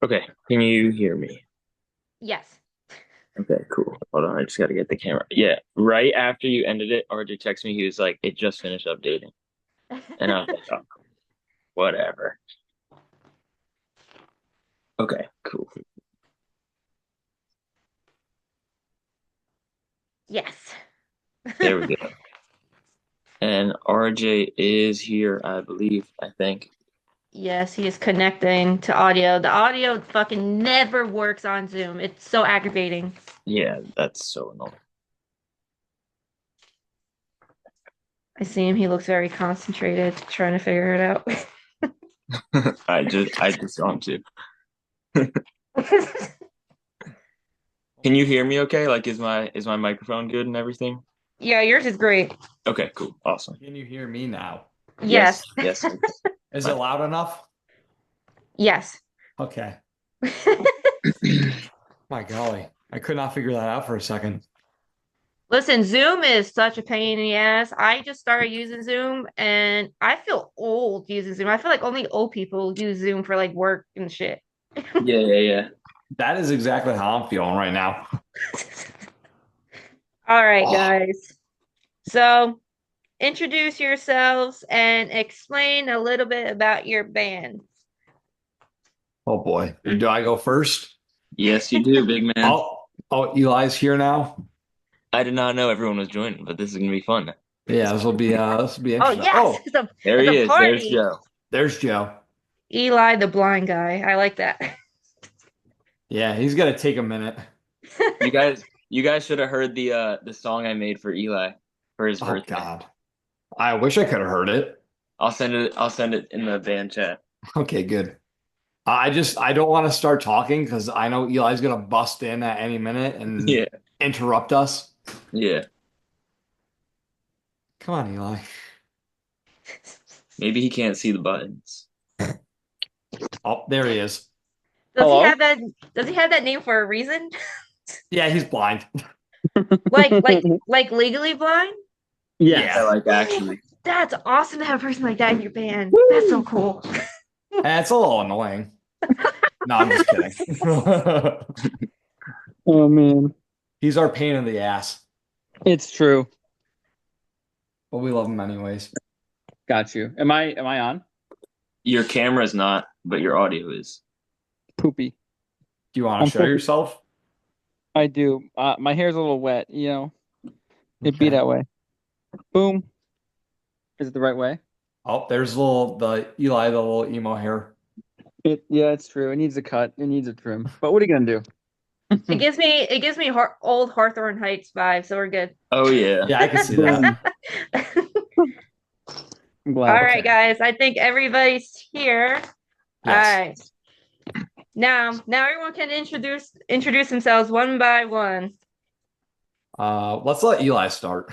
Okay, can you hear me? Yes. Okay, cool. Hold on, I just gotta get the camera. Yeah, right after you ended it, RJ texted me. He was like, "It just finished updating," and I was like, "Oh, whatever." Okay, cool. Yes. There we go. And RJ is here, I believe. I think. Yes, he is connecting to audio. The audio fucking never works on Zoom. It's so aggravating. Yeah, that's so annoying. I see him. He looks very concentrated, trying to figure it out. I just saw him too. Can you hear me? Okay, like, is my microphone good and everything? Yeah, yours is great. Okay, cool, awesome. Can you hear me now? Yes. Yes, yes. Is it My loud enough? Yes. Okay. My golly. I could not figure that out for a second. Listen, Zoom is such a pain in the ass. I just started using Zoom and I feel old using Zoom. I feel like only old people use Zoom for like work and shit. Yeah, yeah, yeah. That is exactly how I'm feeling right now. All right, Oh, guys. So introduce yourselves and explain a little bit about your band. oh boy. Do I go first? Yes, you do, big man. Oh, Eli's here now. I did not know everyone was joining, but this is gonna be fun. Yeah, this will be Oh interesting. yes, Oh, There it's a he is. There's party. Joe. there's Joe. Eli the blind guy. I like that. Yeah, he's gonna take a minute. You guys should have heard the song I made for Eli for his Oh birthday. God. I wish I could have heard it. I'll send it in the band chat. Okay, good. I don't want to start talking because I know Eli's gonna bust in at any minute and Yeah, interrupt us. yeah. Come on, Eli. Maybe he can't see the buttons. Oh, there he is. Does he Hello? have that does he have that name for a reason? Yeah, he's blind. Like legally blind? Yeah, Yeah. Yes. like actually. That's awesome to have a person like that in your band. That's so Woo! cool. It's a little annoying. No, I'm just kidding. Oh man. He's our pain in the ass, It's true. but we love him anyways. Got you. Am I on? Your camera's not, but your audio is. Poopy. Do you want I'm to show poopy. yourself? I do. My hair's a little wet, you know. It be Okay. that way. Boom. Is it the right way? Oh, there's the Eli, the little emo hair. Yeah, it's true. It needs a cut. It needs a trim. But what are you gonna It do? gives me old Hawthorne Heights vibe, so we're good. Oh yeah. Yeah, I can see that. Boom. I'm All glad. right, Okay. guys. I think everybody's here. All Yes. right. Now everyone can introduce themselves one by one. Let's let Eli start.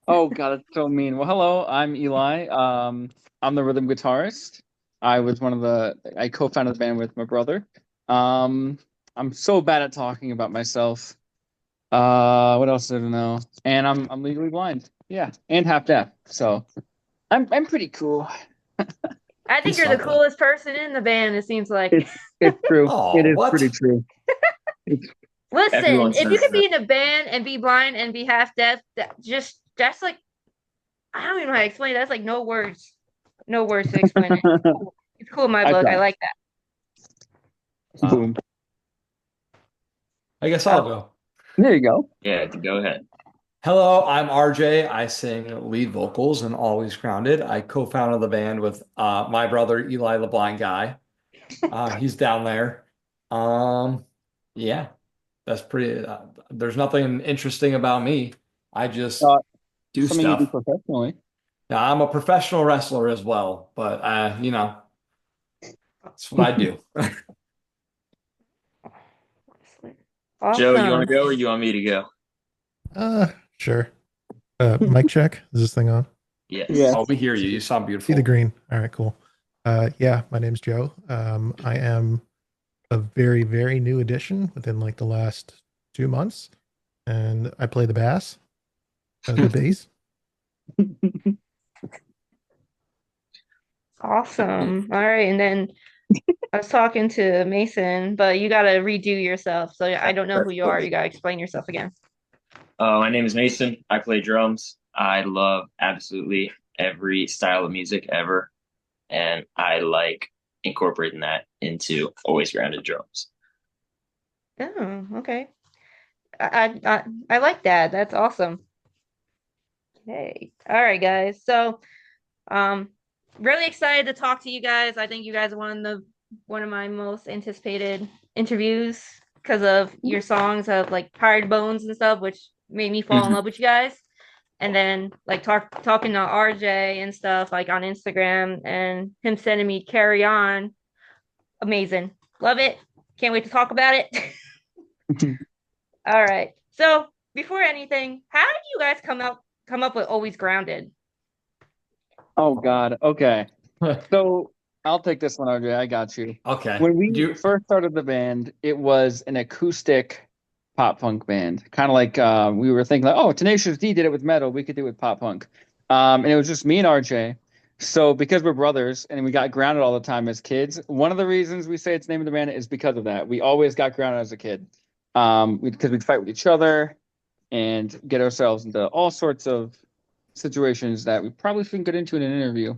Oh God, that's so mean. Well, hello, I'm Eli. I'm the rhythm guitarist. I co-founded the band with my brother. Um, I'm so bad at talking about myself. What else did I know? And I'm legally blind. Yeah, and half deaf. So I'm pretty cool. I think He's you're the something. coolest person in the band, it seems like. It's true. It Oh, is pretty what? true. It's Listen, Everyone if you says could that. be in a band and be blind and be half deaf, that's like I don't even know how to explain it. That's like no words. No words to explain it. It's cool. It's cool in my I book. I try. like that. Uh, Boom. I guess I'll Oh, go. There you go. Yeah, go ahead. Hello, I'm RJ. I sing lead vocals and Always Grounded. I co-founded the band with my brother Eli, the blind guy. He's down there. Um, yeah, that's pretty. There's nothing interesting about me. I just Uh, do Something you do stuff. professionally. Now, I'm a professional wrestler as well, but that's what I do. Joe, you want to awesome. go or you want me to go? Sure. Mic check. Is this thing on? Yes. Oh, Yes. we hear you. You sound See the beautiful. green. All right, cool. Yeah, my name's Joe. I am a very, very new addition within like the last 2 months, and I play the bass, the bass. Awesome. All right, and then I was talking to Mason, but you gotta redo yourself. So I don't know who you are. You gotta explain yourself again. My name is Mason. I play drums. I love absolutely every style of music ever, and I like incorporating that into always grounded drums. Oh, okay. I like that. That's awesome. Okay. All right, guys. So Um, really excited to talk to you guys. I think you guys are one of my most anticipated interviews because of your songs of like Tired Bones and stuff, which made me fall in love with you guys. And then like talking to RJ and stuff like on Instagram and him sending me Carry On. Amazing. Love it. Can't wait to talk about it. All right. So before anything, how did you guys come up with Always Grounded? Oh God. Okay. So I'll take this one, RJ. I got you. Okay. When Do we you, first started the band, it was an acoustic pop punk band. Kind of like we were thinking like, oh, Tenacious D did it with metal, we could do it with pop punk. And it was just me and RJ. So because we're brothers and we got grounded all the time as kids, one of the reasons we say it's the name of the band is because of that. We always got grounded as a kid. Because we'd fight with each other and get ourselves into all sorts of situations that we probably shouldn't get into in an interview.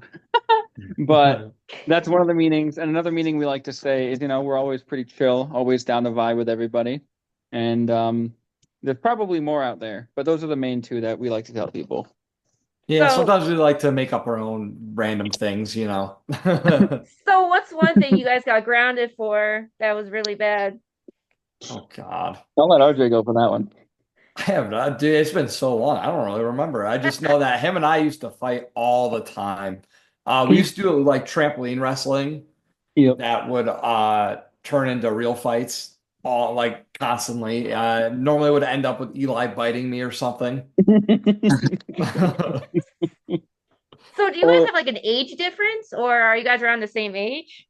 But that's one of the meanings. And another meaning we like to say is, we're always pretty chill, always down to vibe with everybody. And there's probably more out there, but those are the main two that we like to tell people. yeah, So sometimes we like to make up our own random things. So what's one thing you guys got grounded for that was really bad? Oh God. I'll let RJ go for that one. I have not, dude. It's been so long. I don't really remember. I just know that him and I used to fight all the time. We used to do like trampoline wrestling Yep. that would turn into real fights all like constantly. Normally would end up with Eli biting me or something. So do you guys Well, have like an age difference or are you guys around the same age?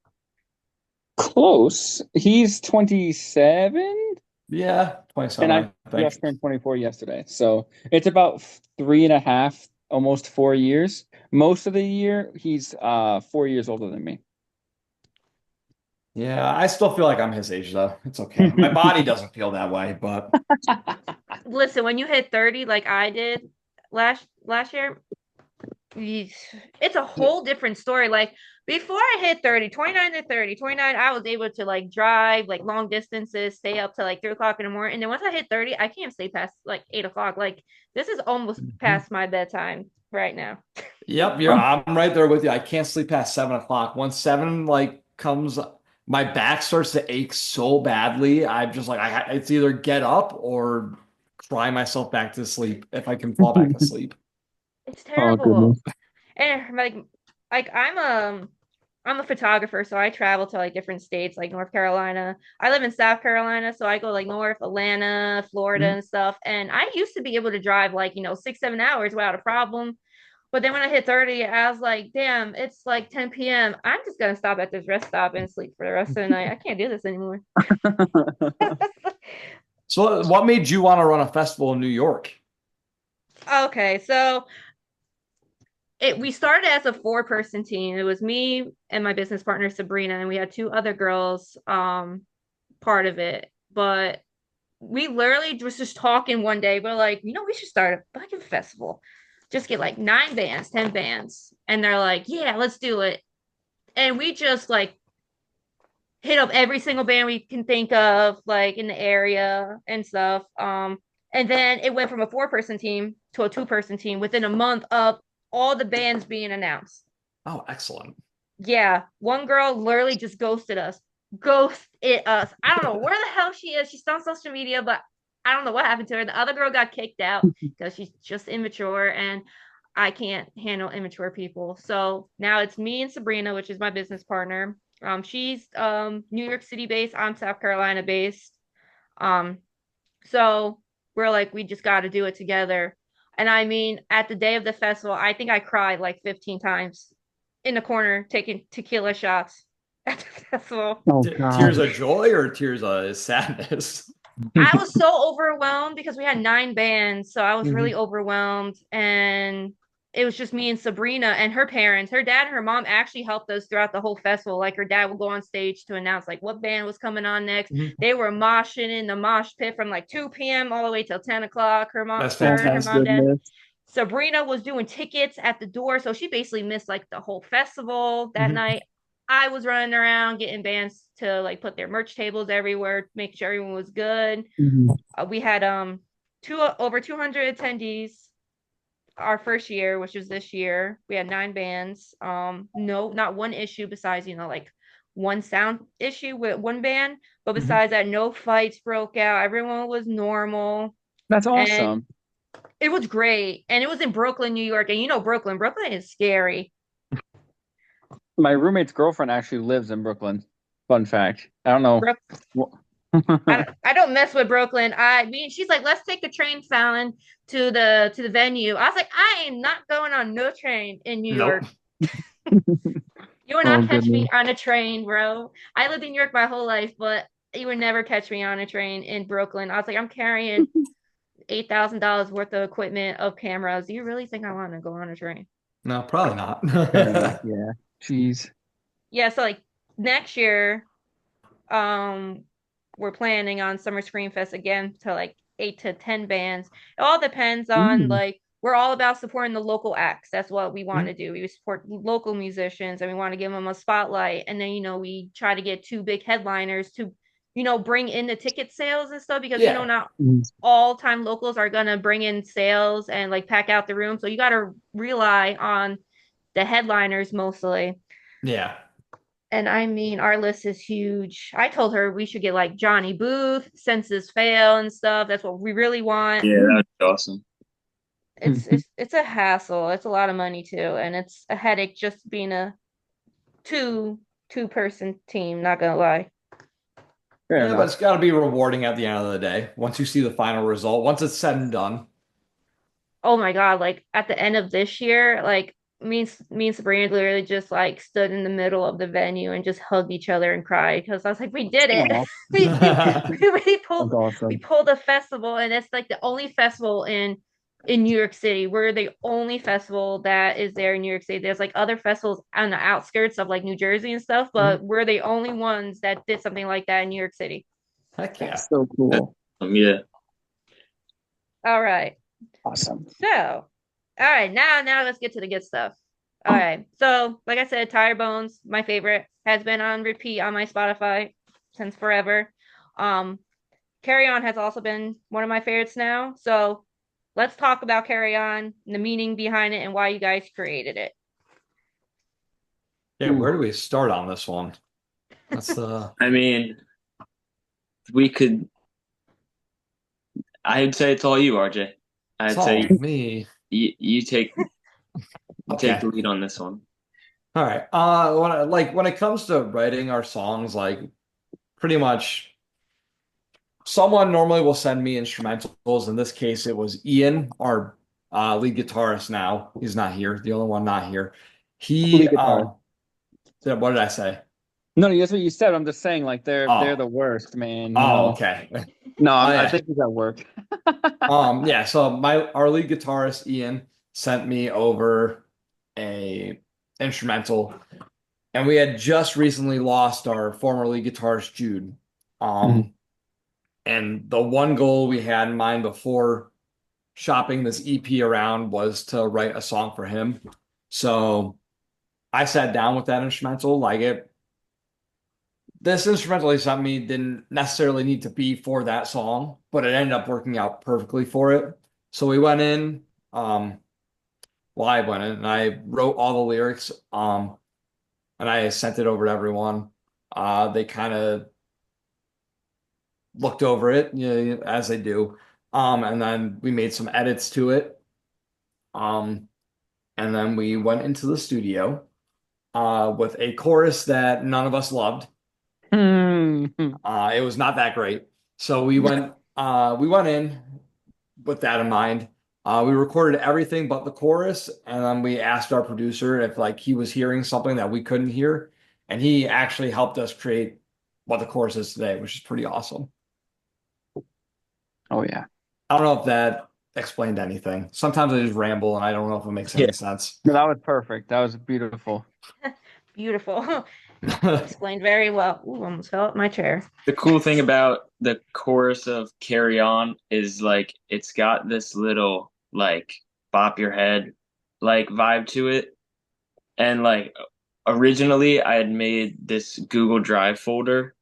close. He's 27, Yeah, and 27, I I think. just turned 24 yesterday. So it's about 3.5, almost 4 years. Most of the year, he's 4 years older than me. Yeah, I still feel like I'm his age though. It's okay. My body doesn't feel that way, but Listen, when you hit 30 like I did last year, you- it's a whole different story. Like before I hit 30, 29 to 30, 29, I was able to like drive like long distances, stay up to like 3 o'clock in the morning. And then once I hit 30, I can't stay past like 8 o'clock. Like this is almost Mhm. past my bedtime right now. Yep, I'm right there with you. I can't sleep past 7 o'clock. Once seven like comes, my back starts to ache so badly. I'm just like, it's either get up or cry myself back to sleep if I can fall back asleep. It's Oh, terrible. goodness. And like I'm a photographer, so I travel to like different states, like North Carolina. I live in South Carolina, so I go like North Atlanta, Florida, Mhm. and stuff. And I used to be able to drive like 6, 7 hours without a problem. But then when I hit 30, I was like, damn, it's like 10 p.m. I'm just gonna stop at this rest stop and sleep for the rest of the night. I can't do this anymore. So, what made you want to run a festival in New York? Okay, so we started as a 4-person team. It was me and my business partner Sabrina, and we had two other girls part of it. But we literally was just talking one day. We're like, we should start a fucking festival. Just get like 9 bands, 10 bands. And they're like, yeah, let's do it. And we just like hit up every single band we can think of, like in the area and stuff. And then it went from a 4-person team to a 2-person team within a month of all the bands being announced. Oh, excellent. Yeah, one girl literally just ghosted us. Ghosted us. I don't know where the hell she is. She's on social media, but I don't know what happened to her. The other girl got kicked out because she's just immature, and I can't handle immature people. So now it's me and Sabrina, which is my business partner. She's New York City based. I'm South Carolina based. Um, so we're like, we just got to do it together. And I mean, at the day of the festival, I think I cried like 15 times in the corner taking tequila shots at the festival. Oh, Tears of gosh. joy or tears of sadness? I was so overwhelmed because we had 9 bands. So I was really Mhm. overwhelmed. And it was just me and Sabrina and her parents. Her dad and her mom actually helped us throughout the whole festival. Like her dad would go on stage to announce like what band was coming on next. Mhm. They were moshing in the mosh pit from like 2 p.m. all the way till 10 o'clock. That's Her and her Oh mom, fantastic. dad. goodness. Sabrina was doing tickets at the door, so she basically missed like the whole festival that Mhm. night. I was running around getting bands to like put their merch tables everywhere, make sure everyone was good. Mhm. We had over 200 attendees our first year, which was this year. We had 9 bands. No, not one issue besides, like one sound issue with one band. But Mhm. besides that, no fights broke out. Everyone was normal. That's And awesome. it was great. And it was in Brooklyn, New York. And Brooklyn is scary. My roommate's girlfriend actually lives in Brooklyn. Fun fact. I don't know. Brook I don't mess with Brooklyn. She's like, let's take the train, Fallon, to the venue. I was like, I am not going on no train in New Nope. York. You will Oh not catch goodness. me on a train, bro. I lived in New York my whole life, but you would never catch me on a train in Brooklyn. I was like, I'm carrying $8,000 worth of equipment of cameras. Do you really think I want to go on a train? No, probably not. Fair enough. Yeah. Jeez. Yeah, so like next year, um, we're planning on Summer Scream Fest again to like 8 to 10 bands. It all depends on Mm. like we're all about supporting the local acts. That's what we want Mhm. to do. We support local musicians and we want to give them a spotlight. And then we try to get 2 big headliners to bring in the ticket sales and stuff because Yeah. not Mm. all time locals are gonna bring in sales and like pack out the room. So you got to rely on the headliners mostly. Yeah. And I mean, our list is huge. I told her we should get like Johnny Booth, Census Fail, and stuff. That's what we really want. Yeah, that would be awesome. It's a hassle. It's a lot of money too, and it's a headache just being a two person team. Not gonna lie. Fair Yeah, but enough. it's got to be rewarding at the end of the day. Once you see the final result, once it's said and done. Oh my God! Like at the end of this year, like me and Sabrina literally just like stood in the middle of the venue and just hugged each other and cried because I was like, we did it. Oh, we that's pulled we awesome. pulled a festival, and it's like the only festival in New York City. We're the only festival that is there in New York City. There's like other festivals on the outskirts of like New Jersey and stuff, Mhm. but we're the only ones that did something like that in New York City. Heck yeah. That's so cool. Yeah. All right. Awesome. So, all right, now let's get to the good stuff. All right. So, like I said, Tire Bones, my favorite, has been on repeat on my Spotify since forever. Um, Carry On has also been one of my favorites now. So, let's talk about Carry On, the meaning behind it, and why you guys created it. Yeah, where do we start on this one? That's I mean, we could. I'd say it's all you, RJ. it's I'd all say me. you take Okay. the lead on this one. All right. When it comes to writing our songs, like pretty much someone normally will send me instrumentals. In this case, it was Ian, our lead guitarist now. He's not here, the only one not here. He Lead guitar. what did I say? No, that's what you said. I'm just saying, like they're Oh, the worst, man. oh, okay. No, Oh I yeah. think he's at work. Yeah, so our lead guitarist Ian sent me over a instrumental, and we had just recently lost our former lead guitarist Jude. Mhm. Um, and the one goal we had in mind before shopping this EP around was to write a song for him. So I sat down with that instrumental, this instrumental he sent me didn't necessarily need to be for that song, but it ended up working out perfectly for it. So we went in, I went in and I wrote all the lyrics, and I sent it over to everyone. They kind of looked over it, as they do. And then we made some edits to it. Um, and then we went into the studio, with a chorus that none of us loved. Hmm. It was not that great. So we went in with that in mind. We recorded everything but the chorus, and then we asked our producer if like he was hearing something that we couldn't hear, and he actually helped us create what the chorus is today, which is pretty awesome. Oh yeah. I don't know if that explained anything. Sometimes I just ramble and I don't know if it makes Yeah. any sense. No, that was perfect. That was beautiful. Beautiful. Explained very well. Ooh, almost fell out my chair. The cool thing about the chorus of Carry On is like it's got this little like bop your head like vibe to it. And like originally I had made this Google Drive folder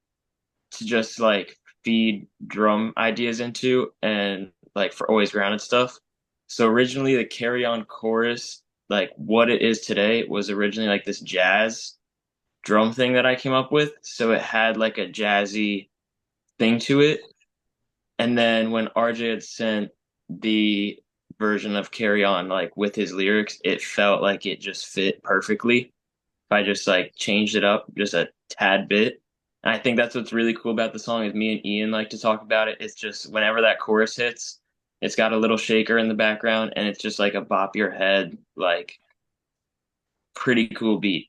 to just like feed drum ideas into and like for Always Grounded stuff. So originally the Carry On chorus, like what it is today, was originally like this jazz drum thing that I came up with. So it had like a jazzy thing to it. And then when RJ had sent the version of Carry On, like with his lyrics, it felt like it just fit perfectly. If I just like changed it up just a tad bit. And I think that's what's really cool about the song is me and Ian like to talk about it. It's just whenever that chorus hits, it's got a little shaker in the background and it's just like a bop your head, like pretty cool beat.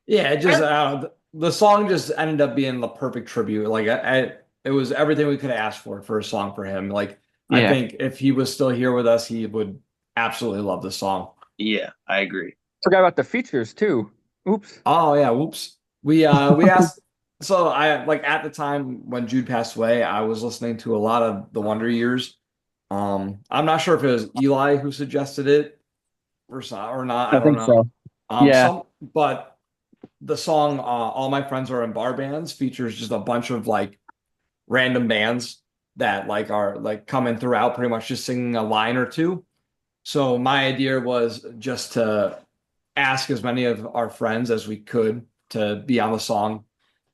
Yeah, it just I, the song just ended up being the perfect tribute. Like it was everything we could ask for a song for him. Like I Yeah. think if he was still here with us, he would absolutely love the song. Yeah, I agree. Forgot about the features too. Oops. Oh yeah, whoops. We asked so I like at the time when Jude passed away, I was listening to a lot of the Wonder Years. I'm not sure if it was Eli who suggested it or not, I I don't think know. so. Yeah. But the song All My Friends Are in Bar Bands features just a bunch of like random bands that like are like coming throughout pretty much just singing a line or two. So my idea was just to ask as many of our friends as we could to be on the song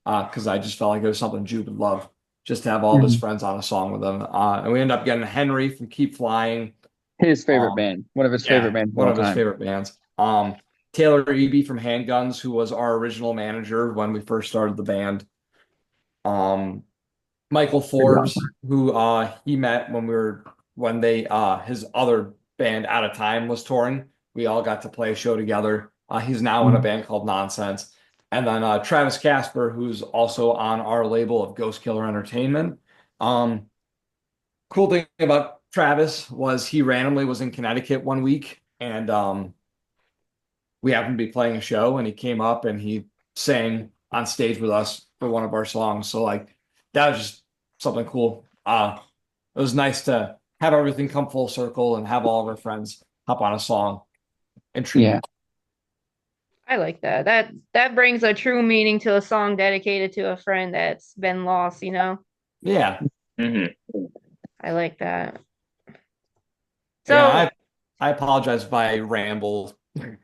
because I just felt like it was something Jude would love just to have all of his Mhm. friends on a song with him. And we ended up getting Henry from Keep Flying. His favorite Um, band. One of his favorite yeah, bands of one all of his time. favorite bands. Taylor Eby from Handguns, who was our original manager when we first started the band. Um, Michael Pretty awesome. Forbes, who he met when they his other band Out of Time was touring. We all got to play a show together. He's now in a Mhm. band called Nonsense. And then Travis Casper, who's also on our label of Ghost Killer Entertainment. Um, cool thing about Travis was he randomly was in Connecticut one week and we happened to be playing a show and he came up and he sang on stage with us for one of our songs. So like that was just something cool. It was nice to have everything come full circle and have all of our friends hop on a song in Yeah. tribute. I like that. That brings a true meaning to a song dedicated to a friend that's been lost, you know? Yeah. Hmm. I like that. Yeah, So I apologize if I ramble.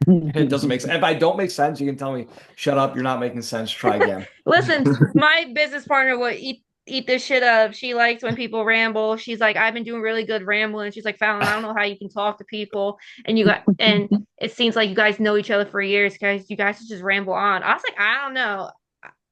It doesn't make sense. If I don't make sense, you can tell me, shut up, you're not making sense, try again. listen, my business partner would eat this shit up. She likes when people ramble. She's like, I've been doing really good rambling. She's like, Fallon, I don't know how you can talk to people and it seems like you guys know each other for years, guys. You guys just ramble on. I was like, I don't know.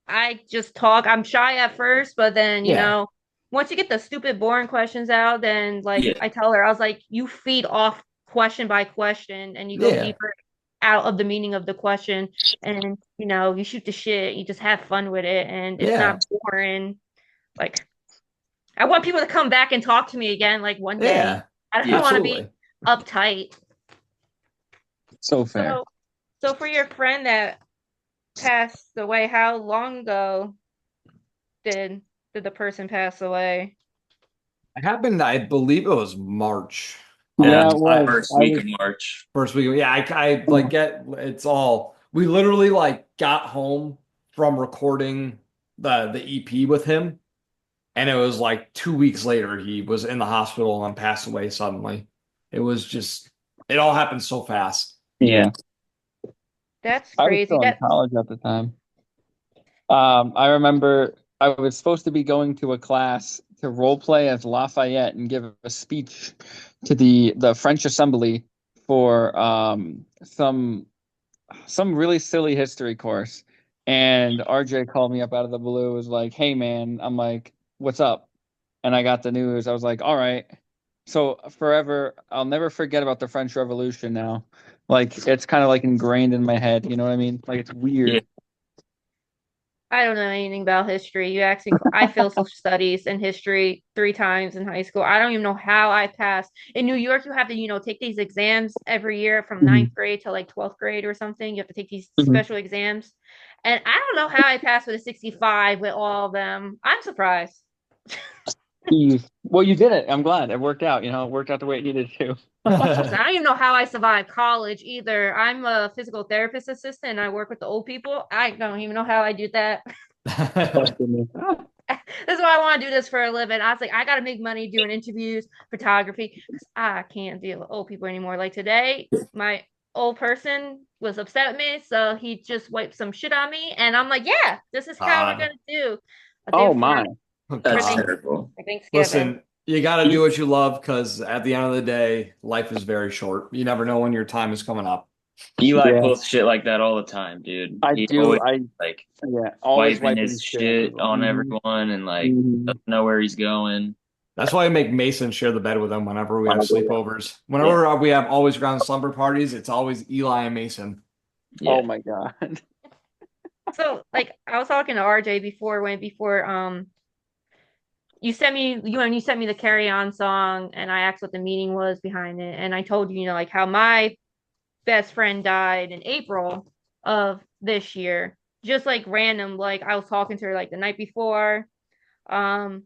I just talk. I'm shy at first, but then, Yeah. once you get the stupid, boring questions out, then like Yeah. I tell her, I was like, you feed off question by question and you go Yeah. deeper out of the meaning of the question and you shoot the shit, you just have fun with it and it's Yeah. not boring. Like I want people to come back and talk to me again like one day. Yeah. I don't Yeah. want to be Absolutely. uptight. So fair. So for your friend that passed away, how long ago did did the person pass away? It happened, I believe it was March. Yeah, it I was. First week of March. first week. Yeah, I like get it's all we literally like got home from recording the EP with him, and it was like 2 weeks later he was in the hospital and passed away suddenly. It was just it all happened so fast. Yeah. Yeah. That's I was crazy. still in college at the time. I remember I was supposed to be going to a class to role play as Lafayette and give a speech to the French Assembly for some really silly history course. And RJ called me up out of the blue, was like, "Hey man," I'm like, "What's up?" And I got the news. I was like, "All right." So forever, I'll never forget about the French Revolution now. Like it's kind of like ingrained in my head, you know what I mean? Like it's Yeah. weird. I don't know anything about history. You actually, I failed social studies and history 3 times in high school. I don't even know how I passed. In New York, you have to, take these exams every year from Mhm. ninth grade to like 12th grade or something. You have to take these Mhm. special exams. And I don't know how I passed with a 65 with all of them. I'm surprised. Well, you did it. I'm glad it worked out. It worked out the way it needed to. Listen, I don't even know how I survived college either. I'm a physical therapist assistant and I work with the old people. I don't even know how I do that. Oh, goodness. That's why I want to do this for a living. I was like, I got to make money doing interviews, photography, because I can't deal with old people anymore. Like today, my old person was upset with me, so he just wiped some shit on me, and I'm like, yeah, this is how we're God. gonna do. I did Oh it my. Oh, for That's thanks God. terrible. for Thanksgiving. Listen, you got to do what you love because at the end of the day, life is very short. You never know when your time is coming up. Eli Yeah, pulls shit like that all the time, dude. I He do. always like Yeah, always wiping wiping his shit on shit people. on everyone and like Hmm. doesn't know where he's going. That's why I make Mason share the bed with him whenever we have Oh, sleepovers. Yeah, Whenever we have always ground slumber parties, it's always Eli and Mason. yeah. oh my God. So, like, I was talking to RJ before you sent me the Carry On song, and I asked what the meaning was behind it, and I told you, like how my best friend died in April of this year. Just like random, like I was talking to her like the night before. Um,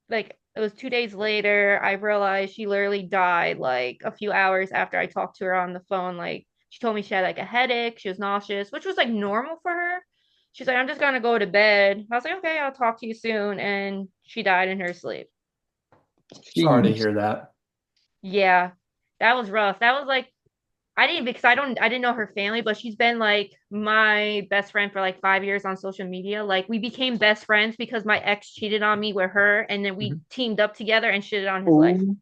like it was 2 days later, I realized she literally died like a few hours after I talked to her on the phone. Like she told me she had like a headache, she was nauseous, which was like normal for her. She's like, I'm just gonna go to bed. I was like, okay, I'll talk to you soon. And she died in her sleep. Sorry to Jeez. hear that. Yeah, that was rough. That was like I didn't know her family, but she's been like my best friend for like 5 years on social media. Like we became best friends because my ex cheated on me with her, and then we Mhm. teamed up together and shitted on his life. Ooh.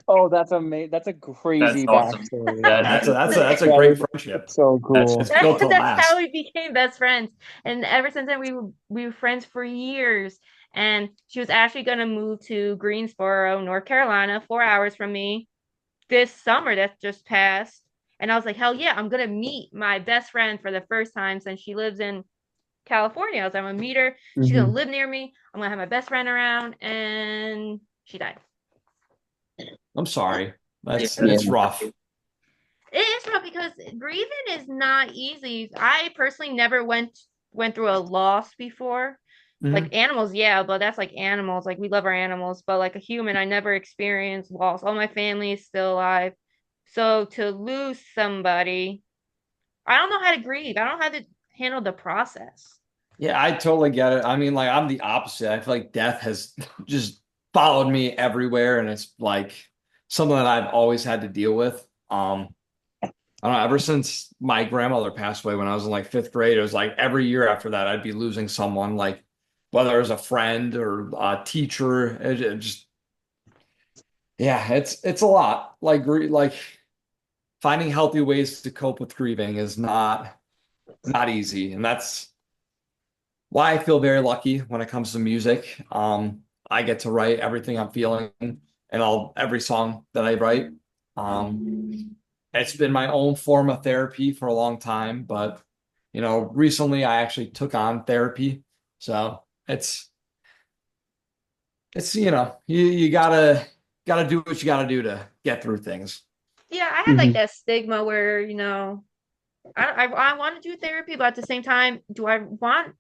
Oh, that's amazing. That's a That's crazy awesome. backstory. That That's a is that's a great. that's a That great is friendship. so That's It's cool. built to That's how last. we became best friends. And ever since then, we were friends for years. And she was actually gonna move to Greensboro, North Carolina, 4 hours from me this summer that just passed. And I was like, hell yeah, I'm gonna meet my best friend for the first time since she lives in California. I was like, I'm gonna meet her. She's gonna Hmm. live near me. I'm gonna have my best friend around, and she died. I'm sorry. Yeah, That's Yeah. it's rough. It is rough because grieving is not easy. I personally never went through a loss before. Mhm. Like animals, yeah, but that's like animals. Like we love our animals, but like a human, I never experienced loss. All my family is still alive. So to lose somebody, I don't know how to grieve. I don't know how to handle the process. Yeah, I totally get it. I mean, like I'm the opposite. I feel like death has just followed me everywhere, and it's like something that I've always had to deal with. I don't know, ever since my grandmother passed away when I was in like fifth grade, it was like every year after that I'd be losing someone, like whether it was a friend or a teacher. It just yeah, it's a lot. Like finding healthy ways to cope with grieving is not easy, and that's why I feel very lucky when it comes to music. I get to write everything I'm feeling and all every song that I write. It's been my own form of therapy for a long time, but recently I actually took on therapy. So it's you gotta do what you gotta do to get through things. Yeah, I had like Hmm. that stigma where, I want to do therapy, but at the same time, do I want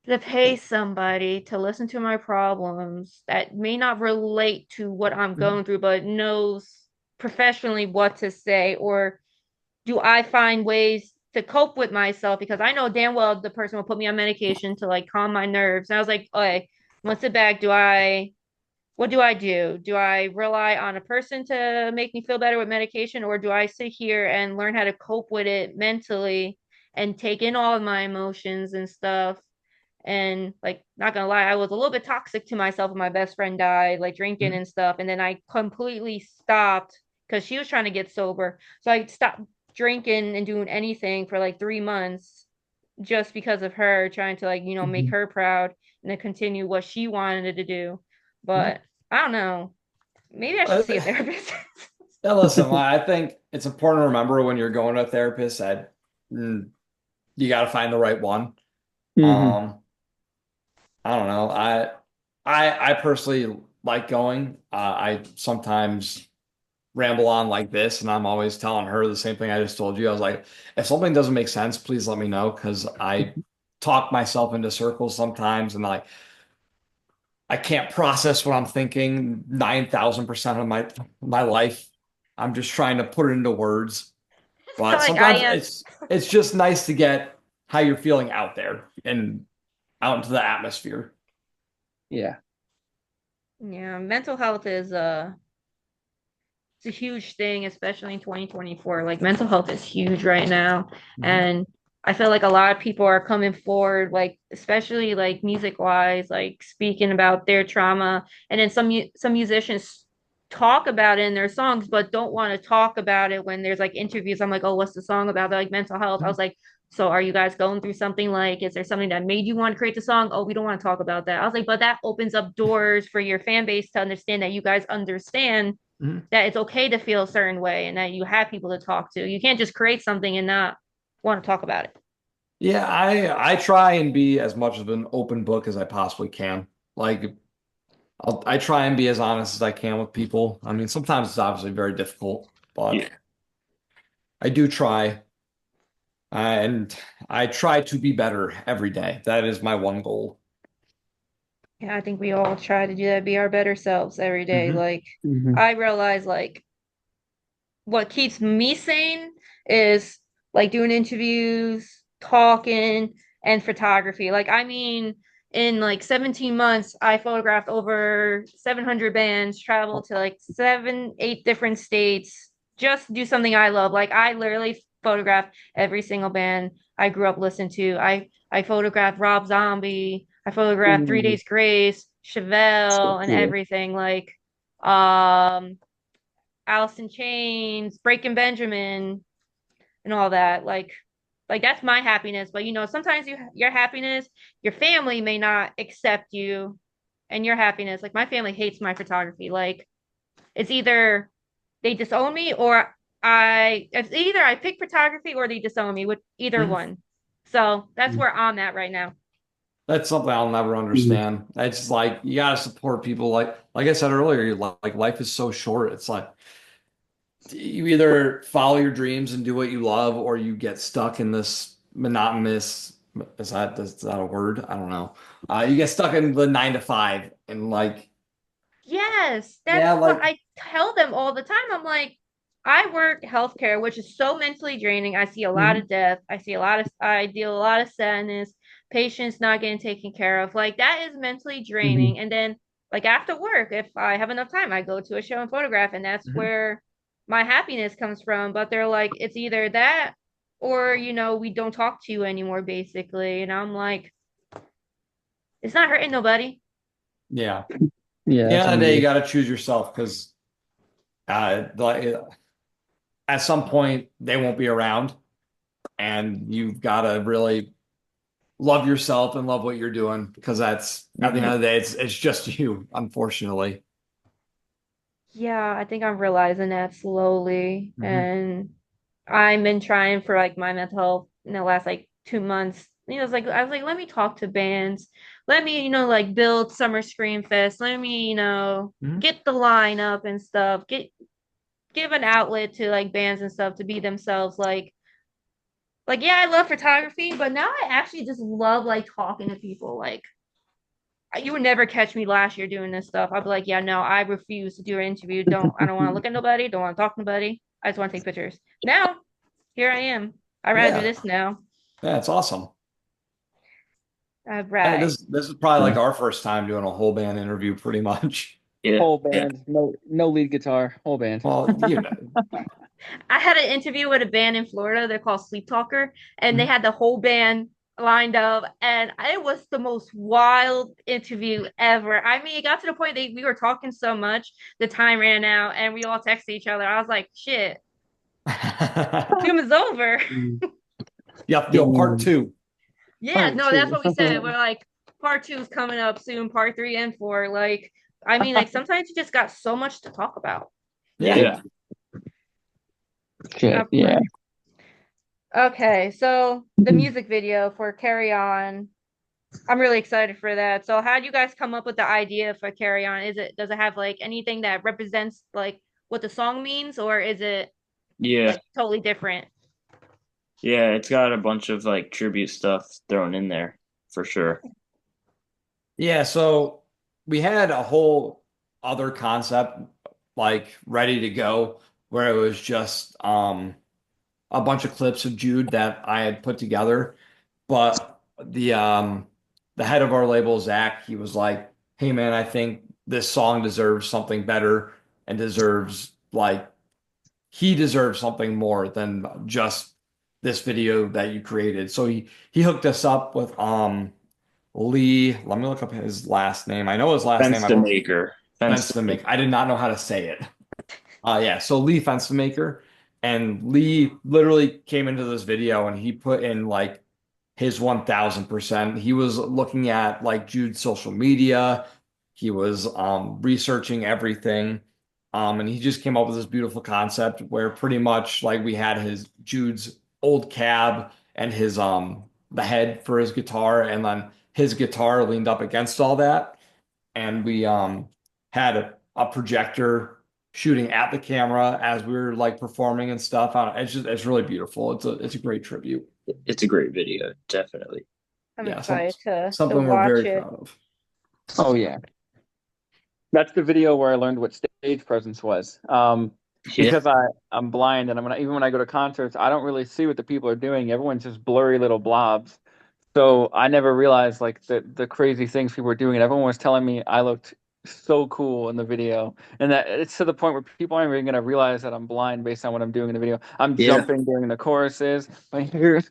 to pay somebody to listen to my problems that may not relate to what I'm Mhm. going through, but knows professionally what to say? Or do I find ways to cope with myself? Because I know damn well the person will put me on medication to like calm my nerves. And I was like, okay, once it back, what do I do? Do I rely on a person to make me feel better with medication, or do I sit here and learn how to cope with it mentally and take in all of my emotions and stuff? And like, not gonna lie, I was a little bit toxic to myself when my best friend died, like drinking Mhm. and stuff. And then I completely stopped because she was trying to get sober. So I stopped drinking and doing anything for like 3 months just because of her, trying to like, make Hmm. her proud and then continue what she wanted to do. Mhm. But I don't know. Maybe I should Uh, see a therapist. Now, listen, I think it's important to remember when you're going to a therapist that you got to find the right one. Mhm. Um, I don't know. I personally like going. I sometimes ramble on like this, and I'm always telling her the same thing I just told you. I was like, if something doesn't make sense, please let me know because I talk myself into circles sometimes, and like I can't process what I'm thinking 9,000% of my life. I'm just trying to put it into words. But Like I sometimes am. it's just nice to get how you're feeling out there and out into the atmosphere. Yeah. Yeah, mental health is it's a huge thing, especially in 2024. Like mental health is huge right now. Mhm. And I feel like a lot of people are coming forward, like especially like music wise, like speaking about their trauma. And then some musicians talk about it in their songs, but don't want to talk about it when there's like interviews. I'm like, oh, what's the song about? They're like mental health. I was like, so are you guys going through something like, is there something that made you want to create the song? Oh, we don't want to talk about that. I was like, but that opens up doors for your fan base to understand that you guys understand Mhm. that it's okay to feel a certain way and that you have people to talk to. You can't just create something and not want to talk about it. Yeah, I try and be as much of an open book as I possibly can. Like I try and be as honest as I can with people. I mean, sometimes it's obviously very difficult, but Yeah. I do try, and I try to be better every day. That is my one goal. Yeah, I think we all try to do that, be our better selves every day. Hmm. Like Mhm. I realize like what keeps me sane is like doing interviews, talking, and photography. Like, I mean, in like 17 months, I photographed over 700 bands, traveled to like seven, eight different states, just to do something I love. Like, I literally photographed every single band I grew up listening to. I photographed Rob Zombie, I photographed Three Ooh, Days Grace, so Chevelle, and cool. everything. Um, Alice in Chains, Breaking Benjamin, and all that. Like that's my happiness. But sometimes your happiness, your family may not accept you and your happiness. Like my family hates my photography. Like it's either they disown me or it's either I pick photography or they disown me with either Hmm. one. So that's where I'm at right now. That's something I'll never Mhm. understand. It's just like you gotta support people. Like I said earlier, like life is so short. It's like you either follow your dreams and do what you love, or you get stuck in this monotonous. Is that a word? I don't know. You get stuck in the 9 to 5, and like Yes, that's yeah, what like I tell them all the time. I'm like, I work healthcare, which is so mentally draining. I see a lot mhm, of death. I deal a lot of sadness, patients not getting taken care of. Like that is mentally Mhm. draining. And then like after work, if I have enough time, I go to a show and photograph, and that's mhm. where my happiness comes from. But they're like, it's either that or, we don't talk to you anymore, basically. And I'm like, it's not hurting nobody. Yeah. Yeah, The that's end of the day, you weird. got to choose yourself because like at some point they won't be around, and you've got to really love yourself and love what you're doing because that's at the end Mhm. of the day, it's just you, unfortunately. Yeah, I think I'm realizing that slowly. Hmm. And I've been trying for like my mental health in the last like 2 months. It's like I was like, let me talk to bands. Let me, like build Summer Scream Fest. Let me, Hmm. get the lineup and stuff. Give an outlet to like bands and stuff to be themselves. Like yeah, I love photography, but now I actually just love like talking to people. Like you would never catch me last year doing this stuff. I'd be like, yeah, no, I refuse to do an interview. I don't want to look at nobody. Don't want to talk to nobody. I just want to take pictures. Now, here I am. I'd rather do Yeah, this now. yeah, it's awesome. All And right. this is probably Yeah. like our first time doing a whole band interview, pretty much. Yeah. Whole Yeah. band, no lead guitar, whole band. Well, you know. I had an interview with a band in Florida. They're called Sleep Talker, and they Mhm. had the whole band lined up, and it was the most wild interview ever. I mean, it got to the point that we were talking so much, the time ran out, and we all texted each other. I was like, shit, Zoom is over. Mm. Yep, do a part Damn. two. Yeah, Part no, that's two. what we said. We're like, part two is coming up soon, part three and four. Like, I mean, like sometimes you just got so much to talk about. Yeah. Yeah. Shit, yeah. Okay, so the music video for Carry On. I'm really excited for that. So how do you guys come up with the idea for Carry On? Does it have like anything that represents like what the song means, or is it Yeah, like totally different? yeah, it's got a bunch of like tribute stuff thrown in there for sure. Yeah, so we had a whole other concept like ready to go where it was just a bunch of clips of Jude that I had put together. But the head of our label, Zach, he was like, "Hey man, I think this song deserves something better and deserves like he deserves something more than just this video that you created." So he hooked us up with Lee. Let me look up his last name. I know his last name. Fence I to don't maker. Fence Fence to to make. maker. I did not know how to say it. Yeah, so Lee Fence to maker. And Lee literally came into this video and he put in like his 1000%. He was looking at like Jude's social media. He was researching everything. And he just came up with this beautiful concept where pretty much like we had his Jude's old cab and his the head for his guitar, and then his guitar leaned up against all that. And we had a projector shooting at the camera as we were like performing and stuff. It's really beautiful. It's a great tribute. It's a great video, definitely. I'm Yeah, excited to something we're watch very it. proud of. Oh yeah, that's the video where I learned what stage presence was. Yeah, Because I'm blind and even when I go to concerts, I don't really see what the people are doing. Everyone's just blurry little blobs. So I never realized like the crazy things people were doing, and everyone was telling me I looked so cool in the video, and that it's to the point where people aren't even gonna realize that I'm blind based on what I'm doing in the video. I'm yeah, jumping during the choruses, my hair is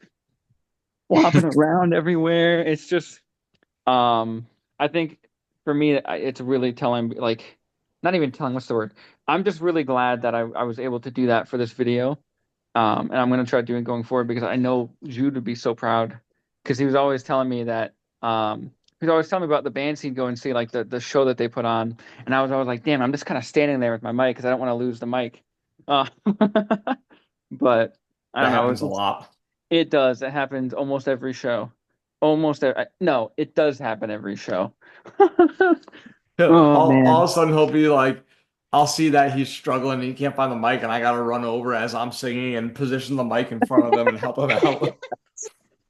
flopping around everywhere. It's just, I think for me, it's really telling, like, not even telling, what's the word? I'm just really glad that I was able to do that for this video. And I'm gonna try doing going forward because I know Jude would be so proud because he was always telling me that he was always telling me about the bands he'd go and see, like the show that they put on, and I was always like, damn, I'm just kind of standing there with my mic because I don't want to lose the mic. Uh, but I That don't know. happens a lot. It does. It happens almost every show. No, it does happen every show. Oh All man. of a sudden he'll be like, I'll see that he's struggling and he can't find the mic, and I gotta run over as I'm singing and position the mic in front of him and help him out.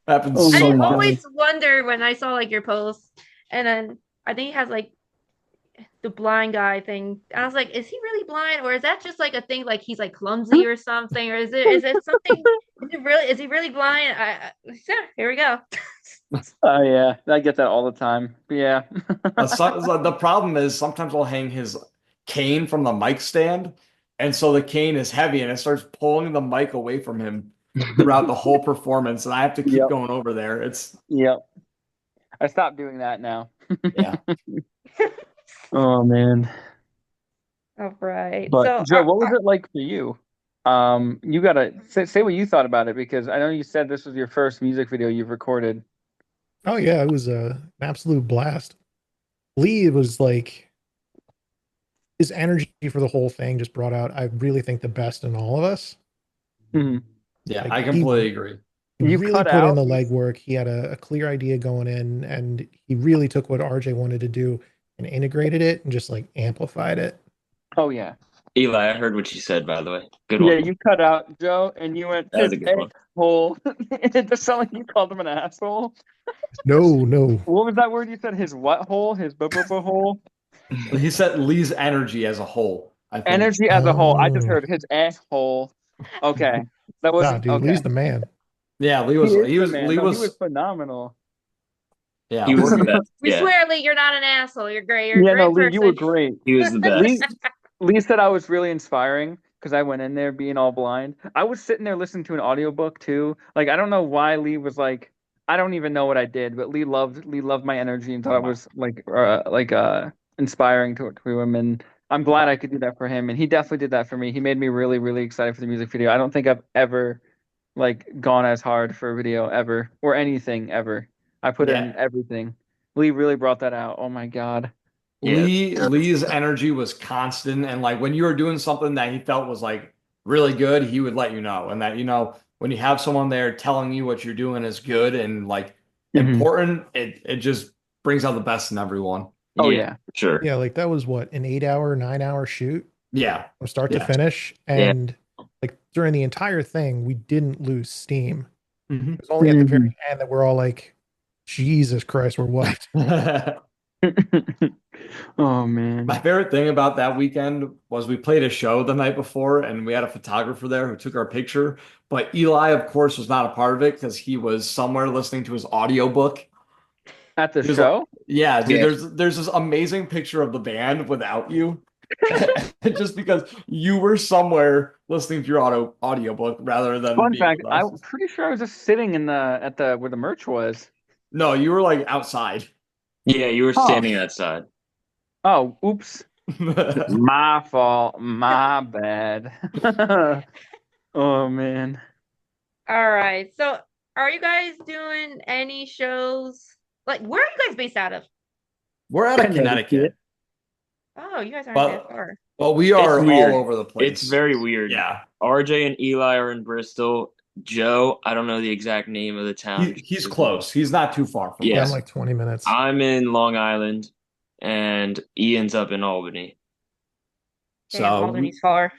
Happens Oh so I my much. always God. wonder when I saw like your posts, and then I think he has like the blind guy thing. I was like, is he really blind, or is that just like a thing like he's like clumsy or something, or is it something? Is he really blind? Yeah, here we go. Oh yeah, I get that all the time. But yeah. So the problem is sometimes I'll hang his cane from the mic stand, and so the cane is heavy and it starts pulling the mic away from him throughout the whole performance, and I have to keep Yep. going over there. It's Yep. I stopped doing that now. yeah. Oh man. All right. But So, Joe, what was it like for you? You gotta say what you thought about it because I know you said this was your first music video you've recorded. Oh yeah, it was an absolute blast. Lee was like his energy for the whole thing just brought out, I really think, the best in all of us. Mhm. Yeah, Like I completely agree. he You really cut put in out. the legwork. He had a clear idea going in, and he really took what RJ wanted to do and integrated it and just like amplified it. Oh yeah. Eli, I heard what you said, by the way. Good Yeah, one. you cut out Joe and you went That was his a good one. asshole. It just sounded like you called him an asshole. No, no. What was that word you said? His what hole? His hole? He said Lee's energy as a whole, I think. Energy as a whole. I just Oh, heard his asshole. Okay. That nah, wasn't dude, okay. Lee's the man. Yeah, He is the man. Lee No, he was was phenomenal. yeah, He was the best. we Yeah, swear, Lee, you're not an asshole. You're great. You're a Yeah, no, great Lee, you were person. great. he was the Lee best. Lee said I was really inspiring because I went in there being all blind. I was sitting there listening to an audiobook too. Like I don't know why Lee was like I don't even know what I did, but Lee loved my energy and thought it was like inspiring to him, and I'm glad I could do that for him, and he definitely did that for me. He made me really really excited for the music video. I don't think I've ever like gone as hard for a video ever or anything ever. I put in yeah. everything. Lee really brought that out. Oh my God. Yeah, Lee's energy was constant, and like when you were doing something that he felt was like really good, he would let you know. And that, when you have someone there telling you what you're doing is good and like important. It just brings out the best in everyone. Oh Yeah, yeah. sure. Yeah, like that was what, an 8 hour, 9 hour shoot Yeah. from start to Yeah. finish. Yeah. And like during the entire thing, we didn't lose steam. Mhm. It was only at the very end that we're all like, Jesus Christ, we're what? Oh man. My favorite thing about that weekend was we played a show the night before and we had a photographer there who took our picture. But Eli, of course, was not a part of it because he was somewhere listening to his audiobook. At the He was like, show? yeah, dude, Yeah. there's this amazing picture of the band without you. Just because you were somewhere listening to your audiobook rather than Fun being fact, with I'm us. pretty sure I was just sitting in the at the where the merch was. No, you were like outside. Yeah, you were Oh. standing outside. Oh, oops. My fault. My bad. Oh man. All right. So, are you guys doing any shows? Like, where are you guys based out of? We're out of Connecticut. Connecticut, Oh, you guys aren't that but far. but we It's are all weird. over the It's place. very weird. Yeah. RJ and Eli are in Bristol. Joe, I don't know the exact name of the town. He's close. He's not too far from Yeah, I'm Yes. us. like 20 minutes. I'm in Long Island, and Ian's up in Albany. Damn, So Albany's far.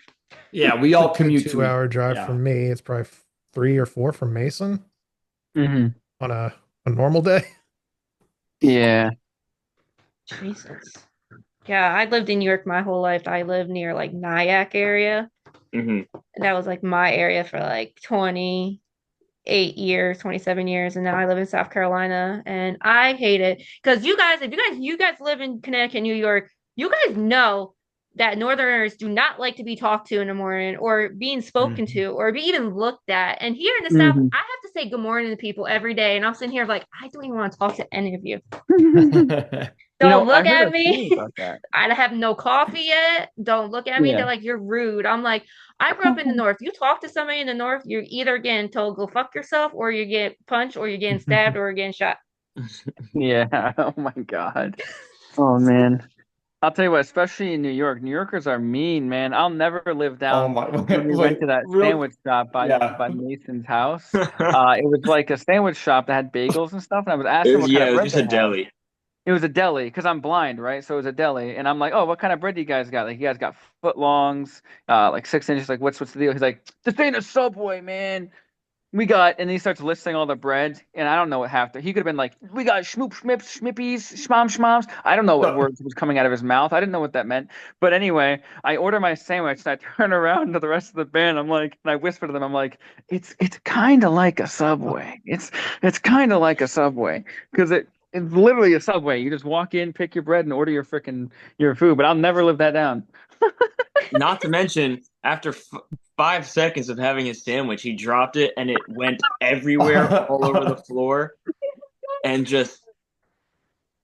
yeah, we It's a all good commute 2 hour drive yeah. from me. It's probably 3 or 4 from Mason Hmm. on a normal day. Yeah. Jesus. Yeah, I lived in New York my whole life. I lived near like Nyack area. Hmm. And that was like my area for like 28 years, 27 years. And now I live in South Carolina and I hate it. Because you guys, if you guys live in Connecticut, New York, you guys know that Northerners do not like to be talked to in the morning or being spoken Mhm. to or be even looked at. And here in the South, Hmm. I have to say good morning to people every day. And I'm sitting here like, I don't even want to talk to any of you. You Don't know, I look heard at a theory me. about that. I have no coffee yet. Don't look at me. Yeah. They're like, you're rude. I'm like, I grew up in the North. You talk to somebody in the North, you're either getting told go fuck yourself, or you get punched, or you're getting stabbed, or you're getting shot. Yeah. Oh my God. Oh man. I'll tell you what, especially in New York, New Yorkers are mean, man. I'll never live Oh down my when we went wait, to that real sandwich shop yeah. by Mason's house. It was like a sandwich shop that had bagels and stuff, and I was It asking was, what kind yeah, of it was bread just they a had. deli. It was a deli because I'm blind, right? So it was a deli, and I'm like, "Oh, what kind of bread do you guys got? Like, you guys got foot longs, like 6 inches. Like, what's the deal?" He's like, "This ain't a Subway, man. We got," and he starts listing all the bread, and I don't know what half the. He could have been like, "We got schmoop schmips, schmippies, schmom schmoms." I don't know what No. words was coming out of his mouth. I didn't know what that meant. But anyway, I order my sandwich, and I turn around to the rest of the band. I'm like, and I whisper to them, I'm like, "It's kind of like a Subway. It's kind of like a Subway because it's literally a Subway. You just walk in, pick your bread, and order your food." But I'll never live that down. Not to mention, after 5 seconds of having his sandwich, he dropped it and it went everywhere, all over the floor, and just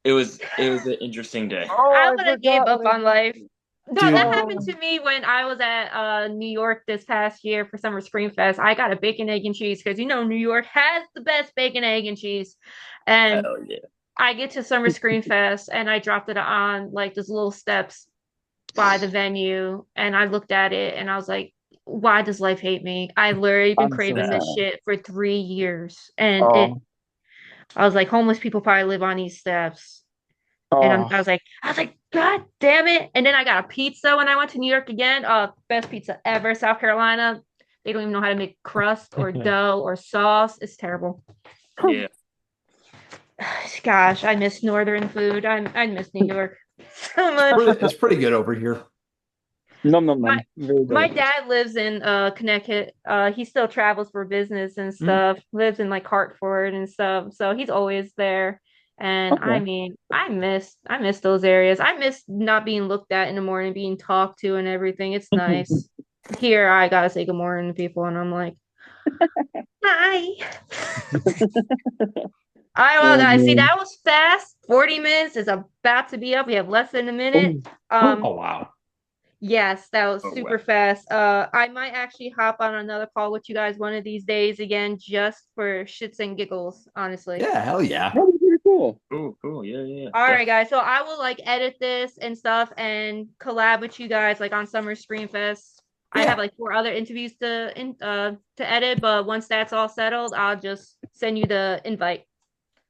it was an interesting day. Oh, I I would have gave forgot up what I on life. did. No, Dude, that happened Oh. to me when I was at New York this past year for Summer Scream Fest. I got a bacon, egg, and cheese because New York has the best bacon, egg, and cheese. And Hell yeah. I get to Summer Scream Fest and I dropped it on like these little steps by the venue and I looked at it and I was like, why does life hate me? I literally been I'm so craving this sad. shit for 3 years. And Oh, I was like, homeless people probably live on these steps. And oh. I was like, God damn it. And then I got a pizza when I went to New York again. Best pizza ever, South Carolina. They don't even know how to make crust or dough or sauce. It's terrible. Yeah. Gosh, I miss northern food. I miss New York so much. it's pretty good over here. Nom nom nom. My Very my delicious. dad lives in Connecticut. He still travels for business and Mm. stuff. Lives in like Hartford and stuff. So he's always there. And I Okay. mean, I miss those areas. I miss not being looked at in the morning, being talked to and everything. It's nice. Here I gotta say good morning to people and I'm like, hi. I will Oh guys. See, man. that was fast. 40 minutes is about to be up. We have less than a minute. Oh wow. Yes, that was Oh, super wow. fast. I might actually hop on another call with you guys one of these days again, just for shits and giggles, honestly. Yeah, hell yeah. That was pretty cool. Cool. Yeah. All right, guys. So I will like edit this and stuff and collab with you guys like on Summer Screen Fest. I Yeah. have like 4 other interviews to edit, but once that's all settled, I'll just send you the invite.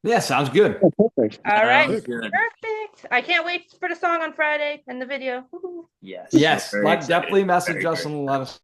Yeah, sounds good. Oh, perfect. All right. Sounds good. Perfect. I can't wait for the song on Friday and the video. Woohoo. Yes. Yes, Very excited. definitely message Very, us very and let us